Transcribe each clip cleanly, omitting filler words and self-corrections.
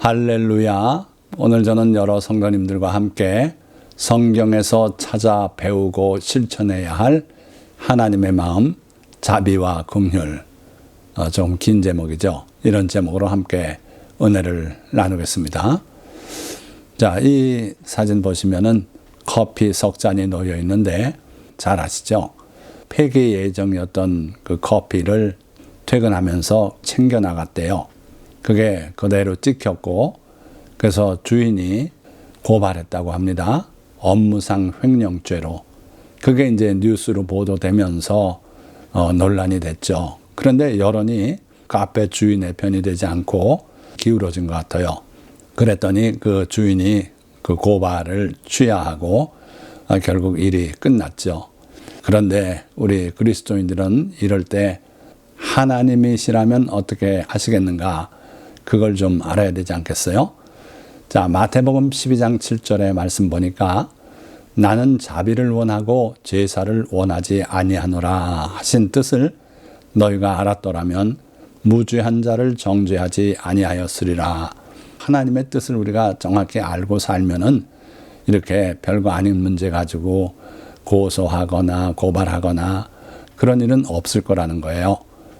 할렐루야. 오늘 저는 여러 성도님들과 함께 성경에서 찾아 배우고 실천해야 할 하나님의 마음, 자비와 긍휼, 좀 긴 제목이죠. 이런 제목으로 함께 은혜를 나누겠습니다. 자, 이 사진 보시면은 커피 석 잔이 놓여 있는데 잘 아시죠? 폐기 예정이었던 그 커피를 퇴근하면서 챙겨 나갔대요. 그게 그대로 찍혔고, 그래서 주인이 고발했다고 합니다. 업무상 횡령죄로. 그게 이제 뉴스로 보도되면서 논란이 됐죠. 그런데 여론이 카페 주인의 편이 되지 않고 기울어진 것 같아요. 그랬더니 그 주인이 그 고발을 취하하고 결국 일이 끝났죠. 그런데 우리 그리스도인들은 이럴 때 하나님이시라면 어떻게 하시겠는가? 그걸 좀 알아야 되지 않겠어요? 자, 마태복음 12장 7절의 말씀 보니까 나는 자비를 원하고 제사를 원하지 아니하노라 하신 뜻을 너희가 알았더라면 무죄한 자를 정죄하지 아니하였으리라. 하나님의 뜻을 우리가 정확히 알고 살면은 이렇게 별거 아닌 문제 가지고 고소하거나 고발하거나 그런 일은 없을 거라는 거예요.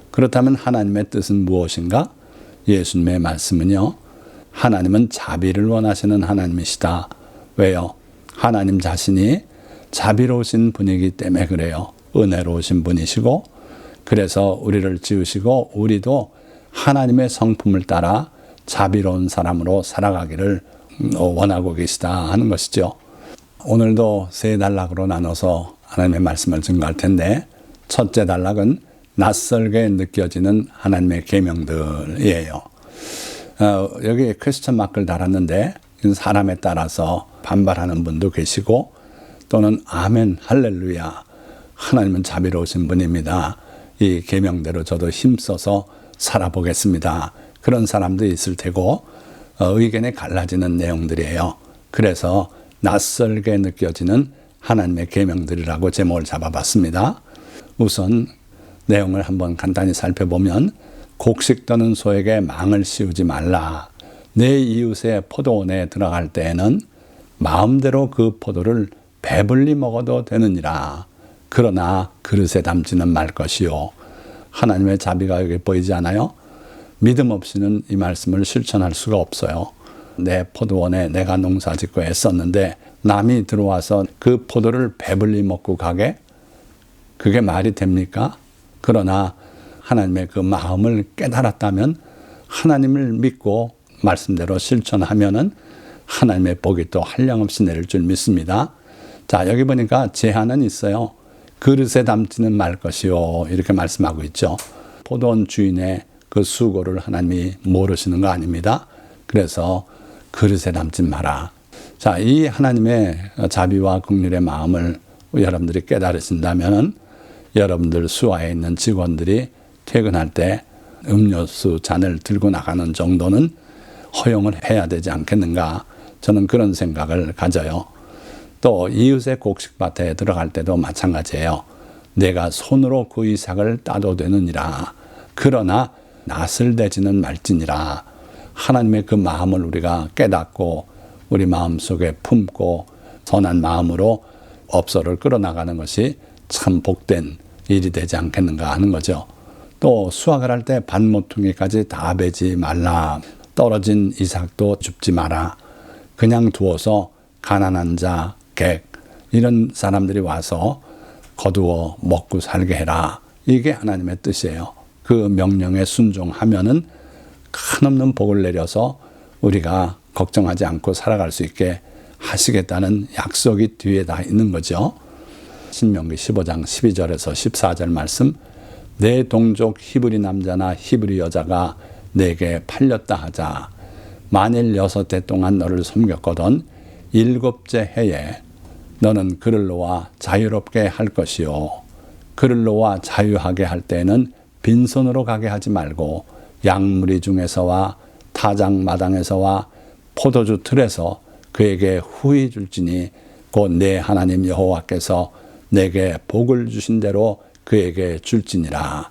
그렇다면 하나님의 뜻은 무엇인가? 예수님의 말씀은요, 하나님은 자비를 원하시는 하나님이시다. 왜요? 하나님 자신이 자비로우신 분이기 때문에 그래요. 은혜로우신 분이시고, 그래서 우리를 지으시고 우리도 하나님의 성품을 따라 자비로운 사람으로 살아가기를 원하고 계시다 하는 것이죠. 오늘도 세 단락으로 나눠서 하나님의 말씀을 증거할 텐데, 첫째 단락은 낯설게 느껴지는 하나님의 계명들이에요. 여기 퀘스천 마크를 달았는데 사람에 따라서 반발하는 분도 계시고, 또는 아멘 할렐루야 하나님은 자비로우신 분입니다. 이 계명대로 저도 힘써서 살아보겠습니다. 그런 사람도 있을 테고, 의견이 갈라지는 내용들이에요. 그래서 낯설게 느껴지는 하나님의 계명들이라고 제목을 잡아봤습니다. 우선 내용을 한번 간단히 살펴보면, 곡식 떠는 소에게 망을 씌우지 말라. 내 이웃의 포도원에 들어갈 때에는 마음대로 그 포도를 배불리 먹어도 되느니라. 그러나 그릇에 담지는 말 것이요. 하나님의 자비가 여기 보이지 않아요? 믿음 없이는 이 말씀을 실천할 수가 없어요. 내 포도원에 내가 농사 짓고 애썼는데 남이 들어와서 그 포도를 배불리 먹고 가게? 그게 말이 됩니까? 그러나 하나님의 그 마음을 깨달았다면, 하나님을 믿고 말씀대로 실천하면은 하나님의 복이 또 한량없이 내릴 줄 믿습니다. 자, 여기 보니까 제한은 있어요. 그릇에 담지는 말 것이요, 이렇게 말씀하고 있죠. 포도원 주인의 그 수고를 하나님이 모르시는 거 아닙니다. 그래서 그릇에 담지 마라. 자, 이 하나님의 자비와 긍휼의 마음을 여러분들이 깨달으신다면, 여러분들 수하에 있는 직원들이 퇴근할 때 음료수 잔을 들고 나가는 정도는 허용을 해야 되지 않겠는가? 저는 그런 생각을 가져요. 또 이웃의 곡식밭에 들어갈 때도 마찬가지예요. 내가 손으로 그 이삭을 따도 되느니라. 그러나 낯을 대지는 말지니라. 하나님의 그 마음을 우리가 깨닫고 우리 마음속에 품고 선한 마음으로 업소를 끌어나가는 것이 참 복된 일이 되지 않겠는가 하는 거죠. 또 수확을 할 때 밭모퉁이까지 다 베지 말라. 떨어진 이삭도 줍지 마라. 그냥 두어서 가난한 자, 객 이런 사람들이 와서 거두어 먹고 살게 해라. 이게 하나님의 뜻이에요. 그 명령에 순종하면은 큰없는 복을 내려서 우리가 걱정하지 않고 살아갈 수 있게 하시겠다는 약속이 뒤에 다 있는 거죠. 신명기 15장 12절에서 14절 말씀, 내 동족 히브리 남자나 히브리 여자가 내게 팔렸다 하자. 만일 6해 동안 너를 섬겼거든 7째 해에 너는 그를 놓아 자유롭게 할 것이요. 그를 놓아 자유하게 할 때에는 빈손으로 가게 하지 말고 양무리 중에서와 타작 마당에서와 포도주 틀에서 그에게 후히 줄지니 곧 내 하나님 여호와께서 내게 복을 주신 대로 그에게 줄지니라.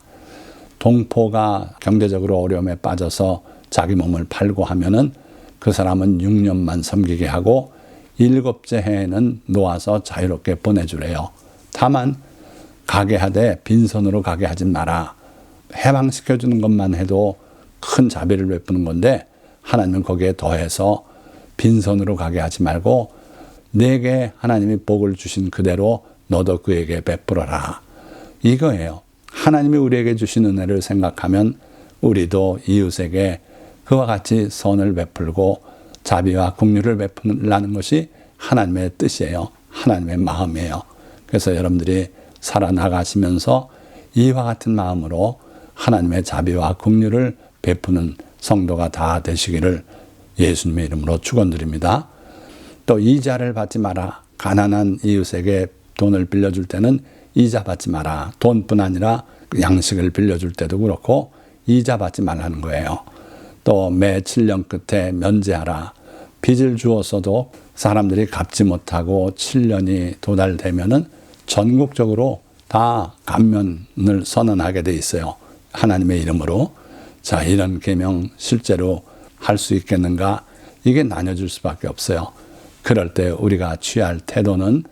동포가 경제적으로 어려움에 빠져서 자기 몸을 팔고 하면은 그 사람은 6년만 섬기게 하고 7째 해에는 놓아서 자유롭게 보내주래요. 다만 가게 하되 빈손으로 가게 하지 마라. 해방시켜주는 것만 해도 큰 자비를 베푸는 건데 하나님은 거기에 더해서 빈손으로 가게 하지 말고 내게 하나님이 복을 주신 그대로 너도 그에게 베풀어라. 이거예요. 하나님이 우리에게 주신 은혜를 생각하면 우리도 이웃에게 그와 같이 선을 베풀고 자비와 긍휼을 베풀라는 것이 하나님의 뜻이에요. 하나님의 마음이에요. 그래서 여러분들이 살아나가시면서 이와 같은 마음으로 하나님의 자비와 긍휼을 베푸는 성도가 다 되시기를 예수님의 이름으로 축원드립니다. 또 이자를 받지 마라. 가난한 이웃에게 돈을 빌려줄 때는 이자 받지 마라. 돈뿐 아니라 양식을 빌려줄 때도 그렇고 이자 받지 말라는 거예요. 또 매 7년 끝에 면제하라. 빚을 주었어도 사람들이 갚지 못하고 7년이 도달되면은 전국적으로 다 감면을 선언하게 돼 있어요. 하나님의 이름으로. 자, 이런 계명 실제로 할 수 있겠는가? 이게 나눠질 수밖에 없어요. 그럴 때 우리가 취할 태도는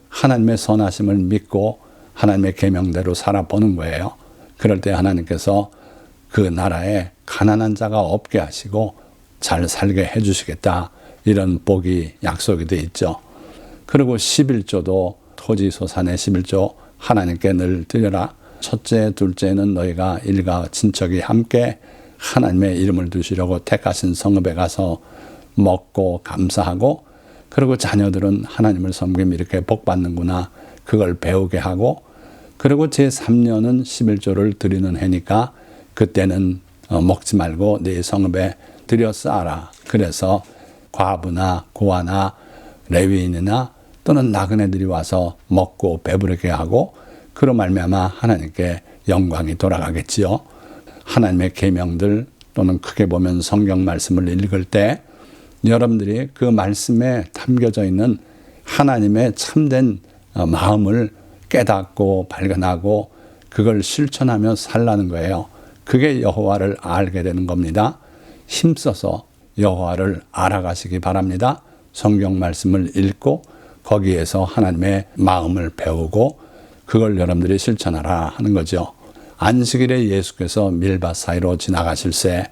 하나님의 선하심을 믿고 하나님의 계명대로 살아보는 거예요. 그럴 때 하나님께서 그 나라에 가난한 자가 없게 하시고 잘 살게 해주시겠다. 이런 복이 약속이 돼 있죠. 그리고 11조도 토지 소산의 11조 하나님께 늘 드려라. 첫째, 둘째는 너희가 일가 친척이 함께 하나님의 이름을 두시려고 택하신 성읍에 가서 먹고 감사하고, 그리고 자녀들은 하나님을 섬기면 이렇게 복 받는구나. 그걸 배우게 하고, 그리고 제3년은 11조를 드리는 해니까 그때는 먹지 말고 네 성읍에 들여 쌓아라. 그래서 과부나 고아나 레위인이나 또는 나그네들이 와서 먹고 배부르게 하고, 그로 말미암아 하나님께 영광이 돌아가겠지요. 하나님의 계명들 또는 크게 보면 성경 말씀을 읽을 때 여러분들이 그 말씀에 담겨져 있는 하나님의 참된 마음을 깨닫고 발견하고 그걸 실천하며 살라는 거예요. 그게 여호와를 알게 되는 겁니다. 힘써서 여호와를 알아가시기 바랍니다. 성경 말씀을 읽고 거기에서 하나님의 마음을 배우고 그걸 여러분들이 실천하라 하는 거죠. 안식일에 예수께서 밀밭 사이로 지나가실새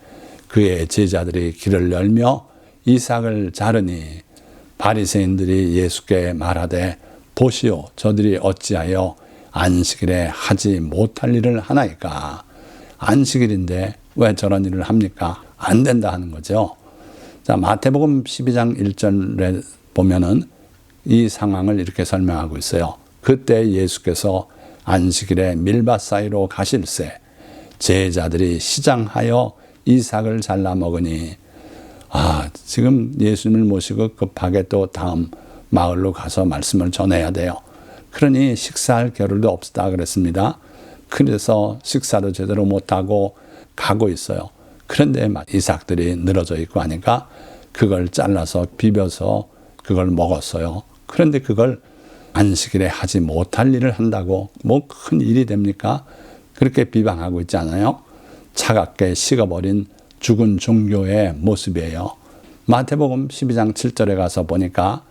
그의 제자들이 길을 열며 이삭을 자르니 바리새인들이 예수께 말하되 보시오, 저들이 어찌하여 안식일에 하지 못할 일을 하나이까. 안식일인데 왜 저런 일을 합니까? 안 된다 하는 거죠. 자, 마태복음 12장 1절에 보면은 이 상황을 이렇게 설명하고 있어요. 그때 예수께서 안식일에 밀밭 사이로 가실새 제자들이 시장하여 이삭을 잘라 먹으니, 지금 예수님을 모시고 급하게 또 다음 마을로 가서 말씀을 전해야 돼요. 그러니 식사할 겨를도 없다 그랬습니다. 그래서 식사도 제대로 못하고 가고 있어요. 그런데 이삭들이 늘어져 있고 하니까 그걸 잘라서 비벼서 그걸 먹었어요. 그런데 그걸 안식일에 하지 못할 일을 한다고 뭐 큰 일이 됩니까? 그렇게 비방하고 있지 않아요? 차갑게 식어버린 죽은 종교의 모습이에요. 마태복음 12장 7절에 가서 보니까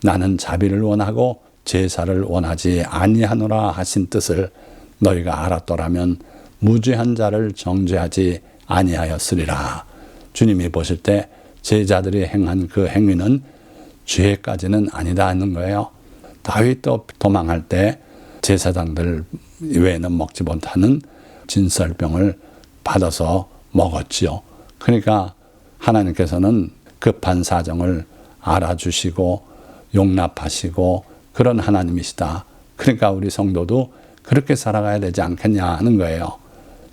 나는 자비를 원하고 제사를 원하지 아니하노라 하신 뜻을 너희가 알았더라면 무죄한 자를 정죄하지 아니하였으리라. 주님이 보실 때 제자들이 행한 그 행위는 죄까지는 아니다 하는 거예요. 다윗도 도망할 때 제사장들 외에는 먹지 못하는 진설병을 받아서 먹었지요. 그러니까 하나님께서는 급한 사정을 알아주시고 용납하시고 그런 하나님이시다. 그러니까 우리 성도도 그렇게 살아가야 되지 않겠냐 하는 거예요.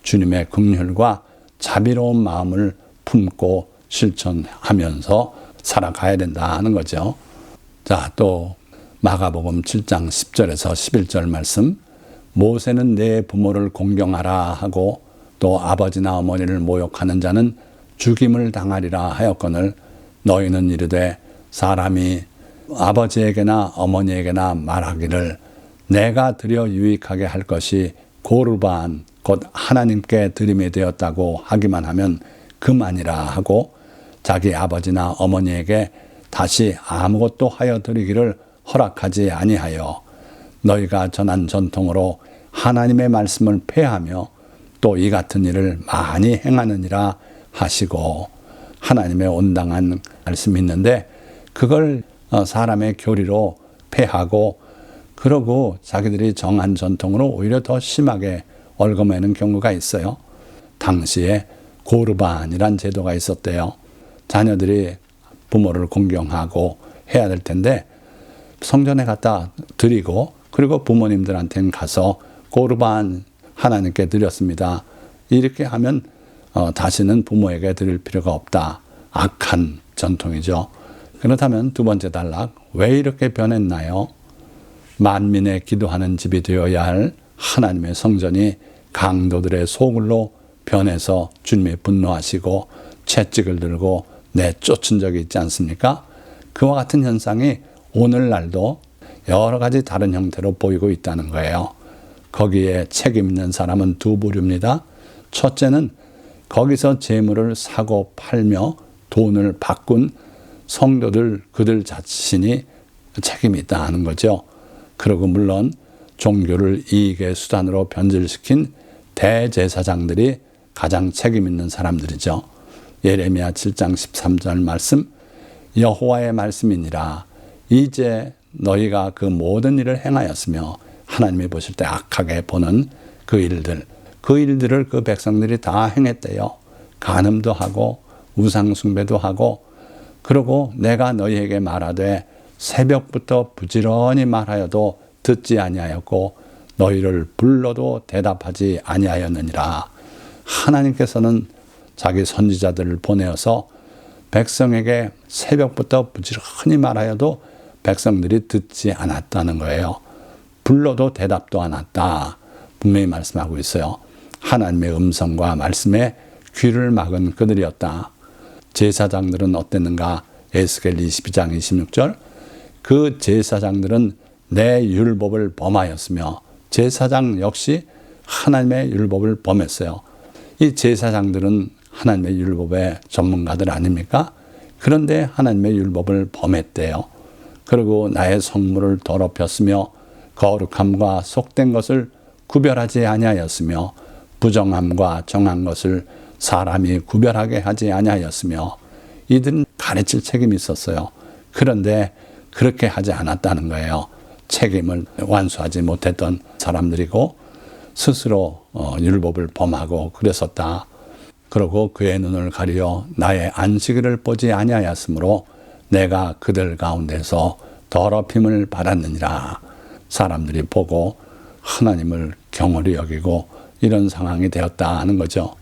주님의 긍휼과 자비로운 마음을 품고 실천하면서 살아가야 된다 하는 거죠. 자, 또 마가복음 7장 10절에서 11절 말씀, 모세는 내 부모를 공경하라 하고 또 아버지나 어머니를 모욕하는 자는 죽임을 당하리라 하였거늘 너희는 이르되 사람이 아버지에게나 어머니에게나 말하기를 내가 드려 유익하게 할 것이 고르반 곧 하나님께 드림이 되었다고 하기만 하면 그만이라 하고 자기 아버지나 어머니에게 다시 아무것도 하여 드리기를 허락하지 아니하여 너희가 전한 전통으로 하나님의 말씀을 폐하며 또 이 같은 일을 많이 행하느니라 하시고, 하나님의 온당한 말씀이 있는데 그걸 사람의 교리로 폐하고 그러고 자기들이 정한 전통으로 오히려 더 심하게 얽어매는 경우가 있어요. 당시에 고르반이란 제도가 있었대요. 자녀들이 부모를 공경하고 해야 될 텐데 성전에 갖다 드리고 그리고 부모님들한테는 가서 고르반 하나님께 드렸습니다. 이렇게 하면 다시는 부모에게 드릴 필요가 없다. 악한 전통이죠. 그렇다면 두 번째 단락, 왜 이렇게 변했나요? 만민의 기도하는 집이 되어야 할 하나님의 성전이 강도들의 소굴로 변해서 주님이 분노하시고 채찍을 들고 내쫓은 적이 있지 않습니까? 그와 같은 현상이 오늘날도 여러 가지 다른 형태로 보이고 있다는 거예요. 거기에 책임 있는 사람은 두 부류입니다. 첫째는 거기서 재물을 사고 팔며 돈을 바꾼 성도들 그들 자신이 책임이 있다 하는 거죠. 그리고 물론 종교를 이익의 수단으로 변질시킨 대제사장들이 가장 책임 있는 사람들이죠. 예레미야 7장 13절 말씀, 여호와의 말씀이니라 이제 너희가 그 모든 일을 행하였으며 하나님이 보실 때 악하게 보는 그 일들을 그 백성들이 다 행했대요. 간음도 하고 우상 숭배도 하고, 그러고 내가 너희에게 말하되 새벽부터 부지런히 말하여도 듣지 아니하였고 너희를 불러도 대답하지 아니하였느니라. 하나님께서는 자기 선지자들을 보내어서 백성에게 새벽부터 부지런히 말하여도 백성들이 듣지 않았다는 거예요. 불러도 대답도 않았다. 분명히 말씀하고 있어요. 하나님의 음성과 말씀에 귀를 막은 그들이었다. 제사장들은 어땠는가? 에스겔 22장 26절, 그 제사장들은 내 율법을 범하였으며, 제사장 역시 하나님의 율법을 범했어요. 이 제사장들은 하나님의 율법의 전문가들 아닙니까? 그런데 하나님의 율법을 범했대요. 그리고 나의 성물을 더럽혔으며 거룩함과 속된 것을 구별하지 아니하였으며 부정함과 정한 것을 사람이 구별하게 하지 아니하였으며, 이들은 가르칠 책임이 있었어요. 그런데 그렇게 하지 않았다는 거예요. 책임을 완수하지 못했던 사람들이고 스스로 율법을 범하고 그랬었다. 그러고 그의 눈을 가리어 나의 안식일을 보지 아니하였으므로 내가 그들 가운데서 더럽힘을 받았느니라. 사람들이 보고 하나님을 경홀히 여기고 이런 상황이 되었다 하는 거죠.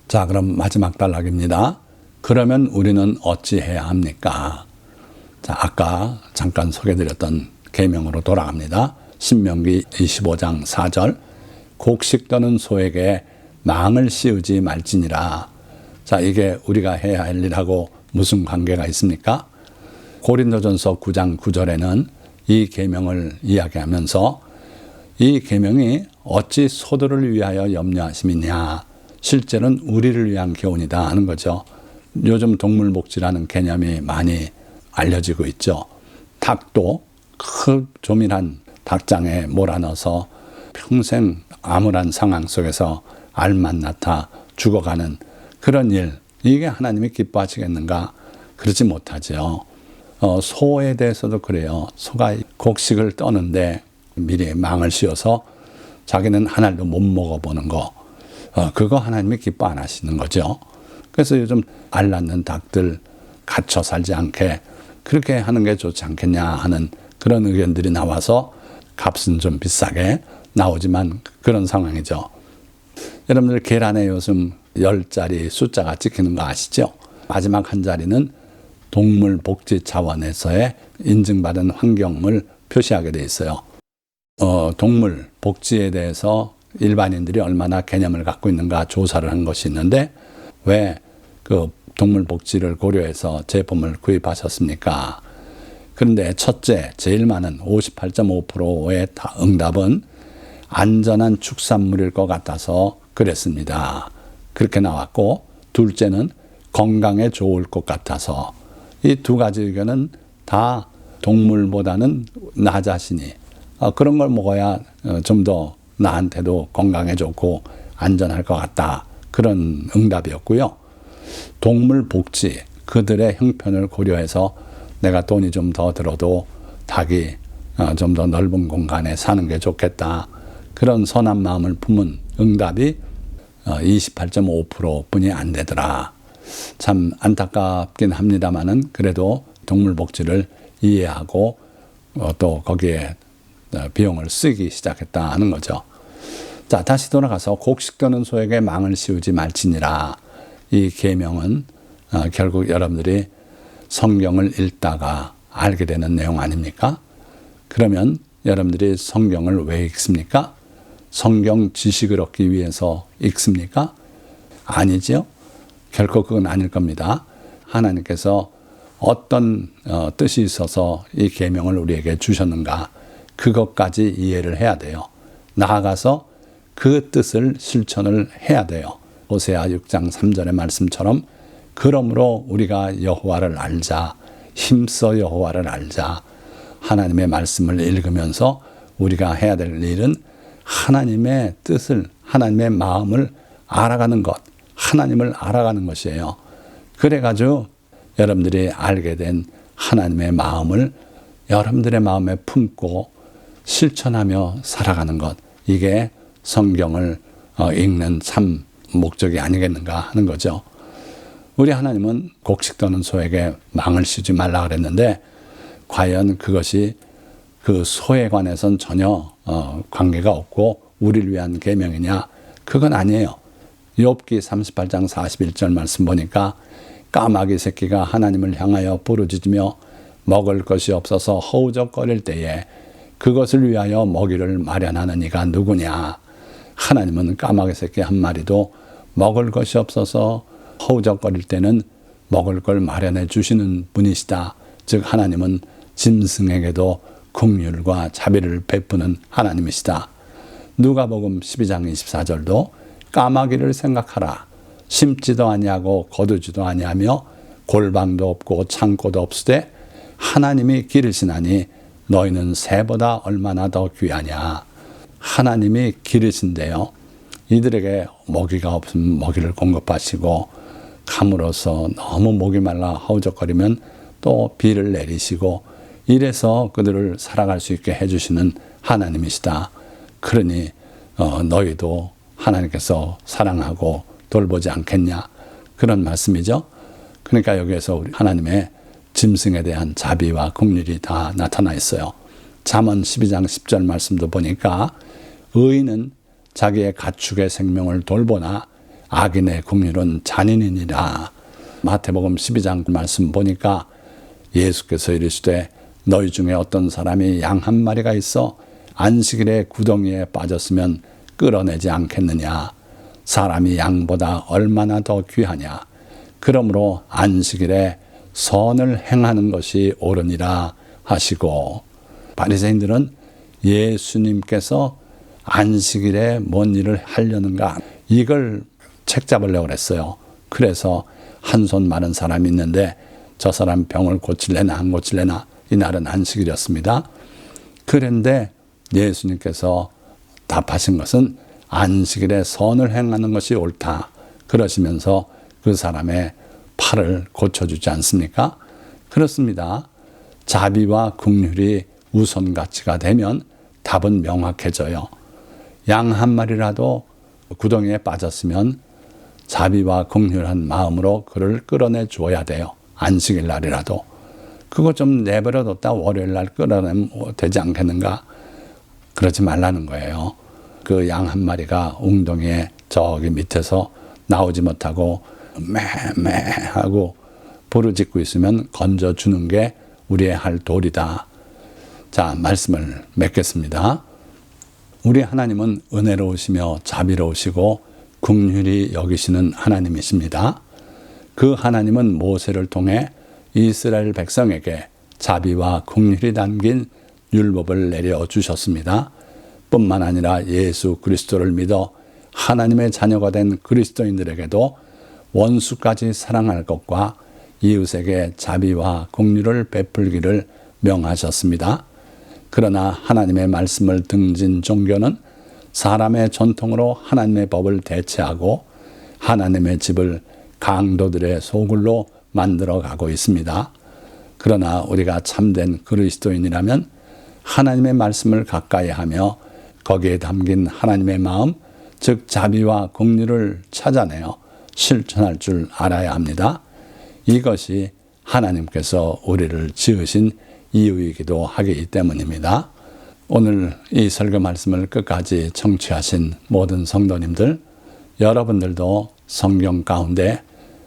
자, 그럼 마지막 단락입니다. 그러면 우리는 어찌해야 합니까? 자, 아까 잠깐 소개드렸던 계명으로 돌아갑니다. 신명기 25장 4절, 곡식 떠는 소에게 망을 씌우지 말지니라. 자, 이게 우리가 해야 할 일하고 무슨 관계가 있습니까? 고린도전서 9장 9절에는 이 계명을 이야기하면서 이 계명이 어찌 소들을 위하여 염려하심이냐, 실제는 우리를 위한 교훈이다 하는 거죠. 요즘 동물복지라는 개념이 많이 알려지고 있죠. 닭도 그 조밀한 닭장에 몰아넣어서 평생 암울한 상황 속에서 알만 낳다 죽어가는 그런 일, 이게 하나님이 기뻐하시겠는가? 그렇지 못하죠. 소에 대해서도 그래요. 소가 곡식을 떠는데 미리 망을 씌워서 자기는 한 알도 못 먹어보는 거, 그거 하나님이 기뻐 안 하시는 거죠. 그래서 요즘 알 낳는 닭들 갇혀 살지 않게 그렇게 하는 게 좋지 않겠냐 하는 그런 의견들이 나와서 값은 좀 비싸게 나오지만 그런 상황이죠. 여러분들 계란에 요즘 10자리 숫자가 찍히는 거 아시죠? 마지막 한 자리는 동물복지 차원에서의 인증받은 환경을 표시하게 돼 있어요. 동물 복지에 대해서 일반인들이 얼마나 개념을 갖고 있는가 조사를 한 것이 있는데, 왜 그 동물 복지를 고려해서 제품을 구입하셨습니까? 그런데 첫째, 제일 많은 58.5%의 응답은 안전한 축산물일 것 같아서 그랬습니다. 그렇게 나왔고, 둘째는 건강에 좋을 것 같아서 이 두 가지 의견은 다 동물보다는 나 자신이 그런 걸 먹어야 좀 더 나한테도 건강에 좋고 안전할 것 같다. 그런 응답이었고요. 동물 복지, 그들의 형편을 고려해서 내가 돈이 좀 더 들어도 닭이 좀 더 넓은 공간에 사는 게 좋겠다. 그런 선한 마음을 품은 응답이 28.5%뿐이 안 되더라. 참 안타깝긴 합니다만은 그래도 동물 복지를 이해하고 또 거기에 비용을 쓰기 시작했다 하는 거죠. 자, 다시 돌아가서 곡식떠는 소에게 망을 씌우지 말지니라. 이 계명은 결국 여러분들이 성경을 읽다가 알게 되는 내용 아닙니까? 그러면 여러분들이 성경을 왜 읽습니까? 성경 지식을 얻기 위해서 읽습니까? 아니죠. 결코 그건 아닐 겁니다. 하나님께서 어떤 뜻이 있어서 이 계명을 우리에게 주셨는가, 그것까지 이해를 해야 돼요. 나아가서 그 뜻을 실천을 해야 돼요. 호세아 6장 3절의 말씀처럼 그러므로 우리가 여호와를 알자, 힘써 여호와를 알자. 하나님의 말씀을 읽으면서 우리가 해야 될 일은 하나님의 뜻을, 하나님의 마음을 알아가는 것, 하나님을 알아가는 것이에요. 그래가지고 여러분들이 알게 된 하나님의 마음을 여러분들의 마음에 품고 실천하며 살아가는 것, 이게 성경을 읽는 참 목적이 아니겠는가 하는 거죠. 우리 하나님은 곡식 떠는 소에게 망을 씌우지 말라 그랬는데 과연 그것이 그 소에 관해서는 전혀 관계가 없고 우리를 위한 계명이냐? 그건 아니에요. 욥기 38장 41절 말씀 보니까 까마귀 새끼가 하나님을 향하여 부르짖으며 먹을 것이 없어서 허우적거릴 때에 그것을 위하여 먹이를 마련하는 이가 누구냐? 하나님은 까마귀 새끼 한 마리도 먹을 것이 없어서 허우적거릴 때는 먹을 걸 마련해 주시는 분이시다. 즉 하나님은 짐승에게도 긍휼과 자비를 베푸는 하나님이시다. 누가복음 12장 24절도 까마귀를 생각하라. 심지도 아니하고 거두지도 아니하며 골방도 없고 창고도 없으되 하나님이 기르시나니 너희는 새보다 얼마나 더 귀하냐. 하나님이 기르신데요. 이들에게 먹이가 없으면 먹이를 공급하시고 감으로써 너무 목이 말라 허우적거리면 또 비를 내리시고 이래서 그들을 살아갈 수 있게 해주시는 하나님이시다. 그러니 너희도 하나님께서 사랑하고 돌보지 않겠냐. 그런 말씀이죠. 그러니까 여기에서 우리 하나님의 짐승에 대한 자비와 긍휼이 다 나타나 있어요. 잠언 12장 10절 말씀도 보니까 의인은 자기의 가축의 생명을 돌보나 악인의 긍휼은 잔인이니라. 마태복음 12장 말씀 보니까 예수께서 이르시되 너희 중에 어떤 사람이 양 한 마리가 있어 안식일에 구덩이에 빠졌으면 끌어내지 않겠느냐. 사람이 양보다 얼마나 더 귀하냐. 그러므로 안식일에 선을 행하는 것이 옳으니라 하시고, 바리새인들은 예수님께서 안식일에 뭔 일을 하려는가 이걸 책잡으려고 그랬어요. 그래서 한 손 마른 사람이 있는데 저 사람 병을 고칠래나 안 고칠래나, 이날은 안식일이었습니다. 그런데 예수님께서 답하신 것은 안식일에 선을 행하는 것이 옳다. 그러시면서 그 사람의 팔을 고쳐주지 않습니까? 그렇습니다. 자비와 긍휼이 우선 가치가 되면 답은 명확해져요. 양 한 마리라도 구덩이에 빠졌으면 자비와 긍휼한 마음으로 그를 끌어내 줘야 돼요. 안식일 날이라도. 그거 좀 내버려뒀다 월요일 날 끌어내면 되지 않겠는가? 그러지 말라는 거예요. 그 양 한 마리가 웅덩이에 저기 밑에서 나오지 못하고 매매 하고 부르짖고 있으면 건져주는 게 우리의 할 도리다. 자, 말씀을 맺겠습니다. 우리 하나님은 은혜로우시며 자비로우시고 긍휼히 여기시는 하나님이십니다. 그 하나님은 모세를 통해 이스라엘 백성에게 자비와 긍휼이 담긴 율법을 내려주셨습니다. 뿐만 아니라 예수 그리스도를 믿어 하나님의 자녀가 된 그리스도인들에게도 원수까지 사랑할 것과 이웃에게 자비와 공유를 베풀기를 명하셨습니다. 그러나 하나님의 말씀을 등진 종교는 사람의 전통으로 하나님의 법을 대체하고 하나님의 집을 강도들의 소굴로 만들어가고 있습니다. 그러나 우리가 참된 그리스도인이라면 하나님의 말씀을 가까이하며 거기에 담긴 하나님의 마음, 즉 자비와 공유를 찾아내어 실천할 줄 알아야 합니다. 이것이 하나님께서 우리를 지으신 이유이기도 하기 때문입니다. 오늘 이 설교 말씀을 끝까지 청취하신 모든 성도님들, 여러분들도 성경 가운데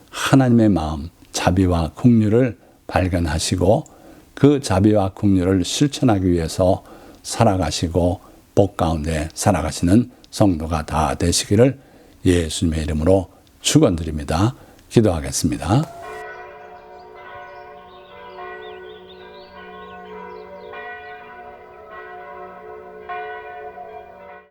하나님의 마음, 자비와 긍휼을 발견하시고 그 자비와 긍휼을 실천하기 위해서 살아가시고 복 가운데 살아가시는 성도가 다 되시기를 예수님의 이름으로 축원드립니다. 기도하겠습니다.